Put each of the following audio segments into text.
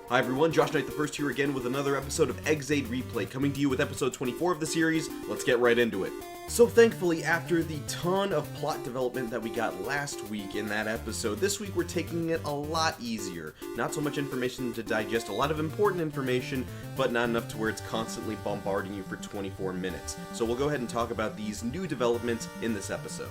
Hi everyone, Josh Knight the First here again with another episode of Exade Replay, coming to you with episode 24 of the series. Let's get right into it. So thankfully, after the ton of plot development that we got last week in that episode, this week we're taking it a lot easier. Not so much information to digest, a lot of important information, but not enough to where it's constantly bombarding you for 24 minutes. So we'll go ahead and talk about these new developments in this episode.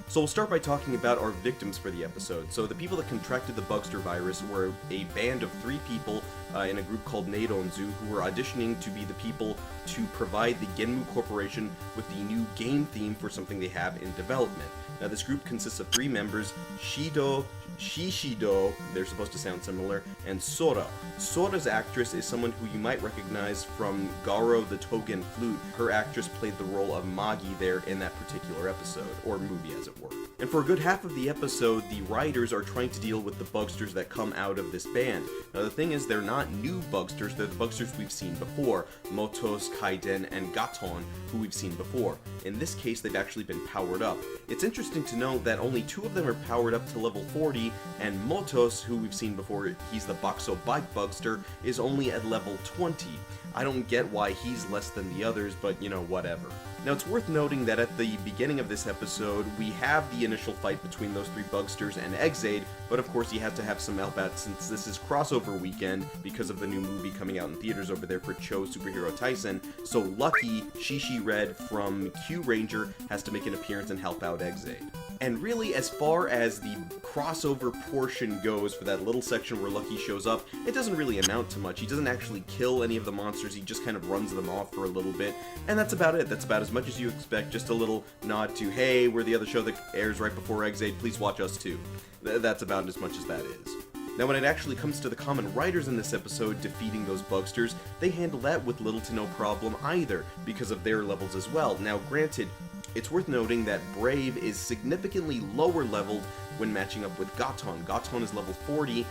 So we'll start by talking about our victims for the episode. So the people that contracted the Bugster virus were a band of 3 people in a group called Neidonzu who were auditioning to be the people to provide the GENM Corporation with the new game theme for something they have in development. Now this group consists of 3 members, Shido, Shishido, they're supposed to sound similar, and Sora. Sora's actress is someone who you might recognize from Garo the Togen Flute. Her actress played the role of Magi there in that particular episode, or movie as it were. And for a good half of the episode, the writers are trying to deal with the Bugsters that come out of this band. Now the thing is, they're not new Bugsters, they're the Bugsters we've seen before, Motos, Kaiden, and Gaton, who we've seen before. In this case, they've actually been powered up. It's interesting to note that only 2 of them are powered up to level 40, and Motos, who we've seen before, he's the Boxo Bike Bugster, is only at level 20. I don't get why he's less than the others, but you know, whatever. Now it's worth noting that at the beginning of this episode, we have the initial fight between those 3 Bugsters and Exade, but of course you have to have some help out since this is crossover weekend because of the new movie coming out in theaters over there for Cho Superhero Tyson, so Lucky, Shishi Red from Q Ranger, has to make an appearance and help out Exade. And really, as far as the crossover portion goes for that little section where Lucky shows up, it doesn't really amount to much. He doesn't actually kill any of the monsters, he just kind of runs them off for a little bit, and that's about it. That's about as much as you expect, just a little nod to, hey, we're the other show that airs right before Exade, please watch us too. That's about as much as that is. Now when it actually comes to the common writers in this episode defeating those Bugsters, they handle that with little to no problem either, because of their levels as well. Now granted, it's worth noting that Brave is significantly lower leveled when matching up with Gaton. Gaton is level 40,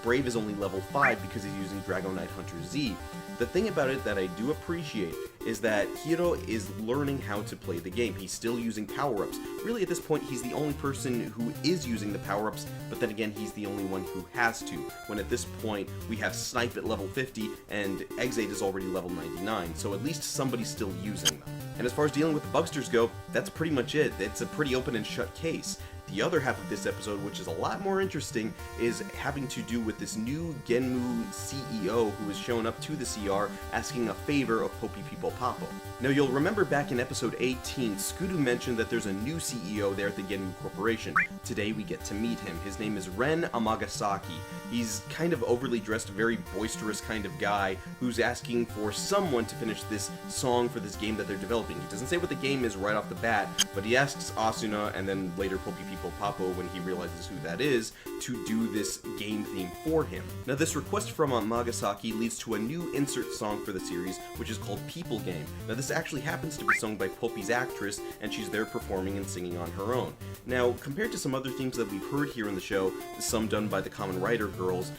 Brave is only level 5 because he's using Dragon Knight Hunter Z. The thing about it that I do appreciate is that Hiro is learning how to play the game. He's still using power-ups. Really, at this point, he's the only person who is using the power-ups, but then again, he's the only one who has to, when at this point, we have Snipe at level 50, and Exade is already level 99, so at least somebody's still using them. And as far as dealing with the Bugsters go, that's pretty much it. It's a pretty open and shut case. The other half of this episode, which is a lot more interesting, is having to do with this new Genmu CEO who has shown up to the CR asking a favor of Poppy People Papo. Now you'll remember back in episode 18, Skudu mentioned that there's a new CEO there at the GENM Corporation. Today we get to meet him. His name is Ren Amagasaki. He's kind of overly dressed, very boisterous kind of guy who's asking for someone to finish this song for this game that they're developing. He doesn't say what the game is right off the bat, but he asks Asuna and then later Poppy People Papo, when he realizes who that is, to do this game theme for him. Now this request from Amagasaki leads to a new insert song for the series, which is called People Game. Now this actually happens to be sung by Poppy's actress, and she's there performing and singing on her own. Now, compared to some other themes that we've heard here in the show, some done by the Common Writer girls,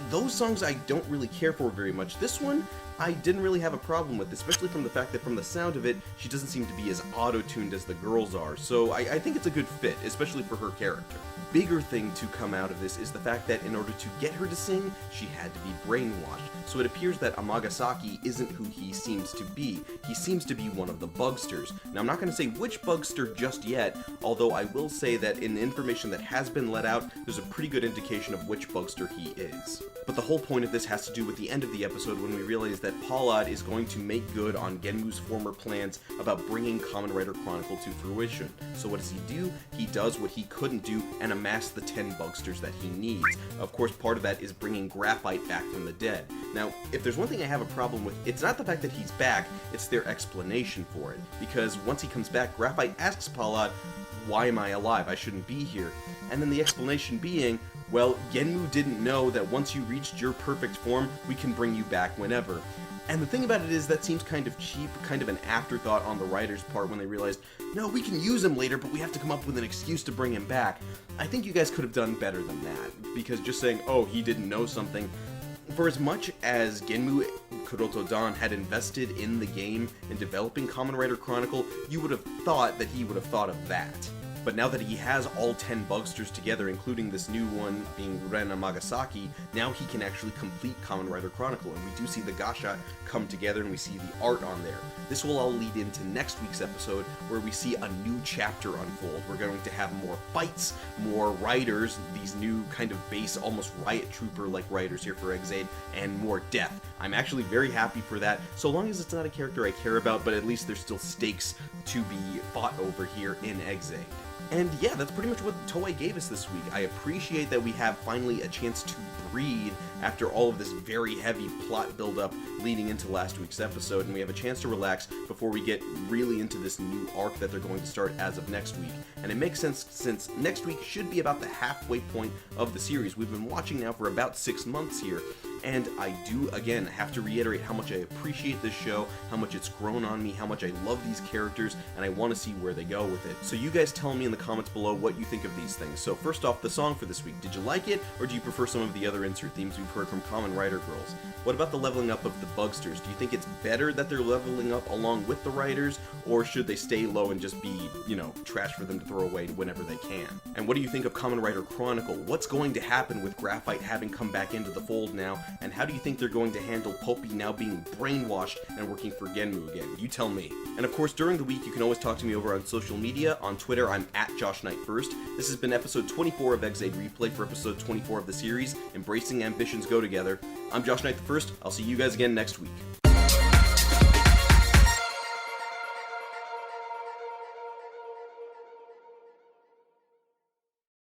those songs I don't really care for very much. This one, I didn't really have a problem with, especially from the fact that from the sound of it, she doesn't seem to be as auto-tuned as the girls are, so I think it's a good fit, especially for her character. Bigger thing to come out of this is the fact that in order to get her to sing, she had to be brainwashed. So it appears that Amagasaki isn't who he seems to be. He seems to be one of the Bugsters. Now I'm not going to say which Bugster just yet, although I will say that in the information that has been let out, there's a pretty good indication of which Bugster he is. But the whole point of this has to do with the end of the episode when we realize that Paulad is going to make good on Genmu's former plans about bringing Kamen Rider Chronicle to fruition. So what does he do? He does what he couldn't do and amass the 10 Bugsters that he needs. Of course, part of that is bringing Graphite back from the dead. Now, if there's one thing I have a problem with, it's not the fact that he's back, it's their explanation for it. Because once he comes back, Graphite asks Paulad, why am I alive? I shouldn't be here. And then the explanation being, well, Genmu didn't know that once you reached your perfect form, we can bring you back whenever. And the thing about it is that seems kind of cheap, kind of an afterthought on the writer's part when they realized, no, we can use him later, but we have to come up with an excuse to bring him back. I think you guys could have done better than that, because just saying, oh, he didn't know something, for as much as Genmu Kuroto Dan had invested in the game in developing Kamen Rider Chronicle, you would have thought that he would have thought of that. But now that he has all 10 Bugsters together, including this new one being Ren Amagasaki, now he can actually complete Kamen Rider Chronicle, and we do see the Gasha come together and we see the art on there. This will all lead into next week's episode where we see a new chapter unfold. We're going to have more fights, more riders, these new kind of base, almost Riot Trooper-like riders here for Ex-Aid, and more death. I'm actually very happy for that, so long as it's not a character I care about, but at least there's still stakes to be fought over here in Ex-Aid. And yeah, that's pretty much what Toei gave us this week. I appreciate that we have finally a chance to breathe after all of this very heavy plot buildup leading into last week's episode, and we have a chance to relax before we get really into this new arc that they're going to start as of next week. And it makes sense since next week should be about the halfway point of the series. We've been watching now for about 6 months here, and I do, again, have to reiterate how much I appreciate this show, how much it's grown on me, how much I love these characters, and I want to see where they go with it. So you guys tell me in the comments below what you think of these things. So first off, the song for this week. Did you like it, or do you prefer some of the other insert themes we've heard from Kamen Rider Girls? What about the leveling up of the Bugsters? Do you think it's better that they're leveling up along with the riders, or should they stay low and just be, trash for them to throw away whenever they can? And what do you think of Kamen Rider Chronicle? What's going to happen with Graphite having come back into the fold now, and how do you think they're going to handle Pulpy now being brainwashed and working for Genmu again? You tell me. And of course, during the week, you can always talk to me over on social media. On Twitter, I'm at JoshKnight1st. This has been episode 24 of Ex-Aid Replay for episode 24 of the series, Embracing Ambitions Go Together. I'm Josh Knight the First. I'll see you guys again next week.